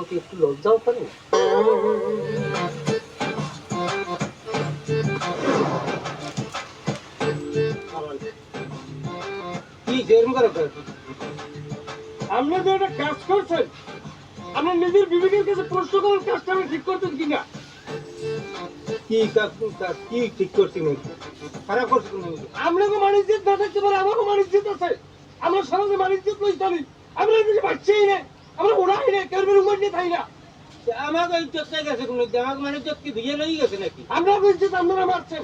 প্রতি একটু লজ্জাও করে না? কি যেরকম করে আপনি তো একটা কাজ করছেন, আপনি নিজের বিবেকের কাছে প্রশ্ন করার কাজটা আমি ঠিক করতেন কিনা? কি কি ঠিক করছি নাকি? খারাপ করছি তুমি? আপনাকে মানিজ্যত না থাকতে পারে, আমাকে মানিজ্যত আছে। আমরা সমাজে মানিজ্যত লই চলি। আমরা এদিকে বাচ্চাই না, আমরা ওড়াই না, কেউ উমর নিয়ে থাই না। আমাকে ইজ্জত চাই গেছে কোনো, আমাকে মানে ইজ্জত কি ভিজে লই গেছে নাকি? আমরা ইজ্জত আপনারা মারছেন,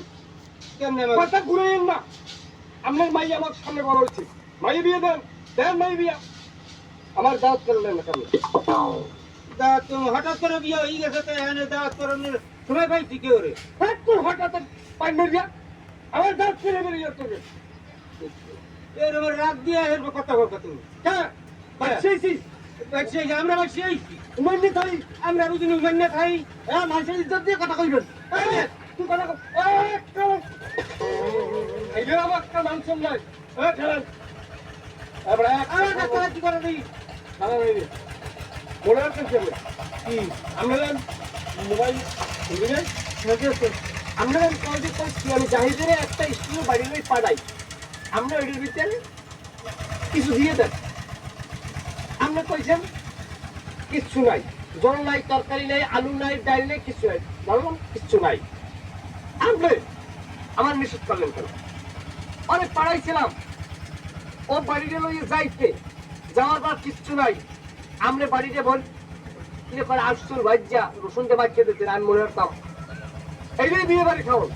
কেমনে কথা ঘুরাইয়েন না। আপনার মাই আমার সামনে বড় হচ্ছে, মাই বিয়ে দেন, দেন মাই বিয়া। আমার দাঁত করলেন না কেন? তুমি হঠাৎ করে বিয়ে হয়ে গেছে, তো এখানে দাওয়াত করানোর সময় পাই ঠিক ওরে। হ্যাঁ তোর হঠাৎ পাই মেরিয়া, আমার দাঁত ফেলে বেরিয়ে তোকে। এর রাত দিয়ে এর কথা বলছো তুমি। হ্যাঁ বাচ্চাইছি, আমরা বাসি উমর নিয়ে থাই। আমরা বুঝি উমান্য খাই। হ্যাঁ মানুষের ইজ্জত দিয়ে কথা কইবেন। তুই কথা কর। এইটা আমার একটা মানুষ নাই। খেলেন এবার কি করে দিই? খারাপ হয়ে মনে রাখছেন কি কি আমরা মোবাইল বুঝলেন আমরা কলেজে করছি, আমি জাহিদের একটা স্কুলের বাড়ি লই পাঠাই। আমরা ওইটার ভিতরে কিছু দিয়ে দেন। আপনি কইছেন কিচ্ছু নাই, জল নাই, তরকারি নাই, আলু নাই, ডাল নাই, কিছু নাই। বললাম কিচ্ছু নাই। আপনি আমার নিষেধ করলেন কেন? অনেক পাড়াইছিলাম, ও বাড়িতে লইয়ে যাইতে, যাওয়ার পর কিচ্ছু নাই। আমরা বাড়িতে বল আসছুল ভাজ্যা রসুন দিয়ে বাচ্চা দিতে, আমি মনে রাখতাম এইটাই বিয়ে বাড়ি খাওয়ান।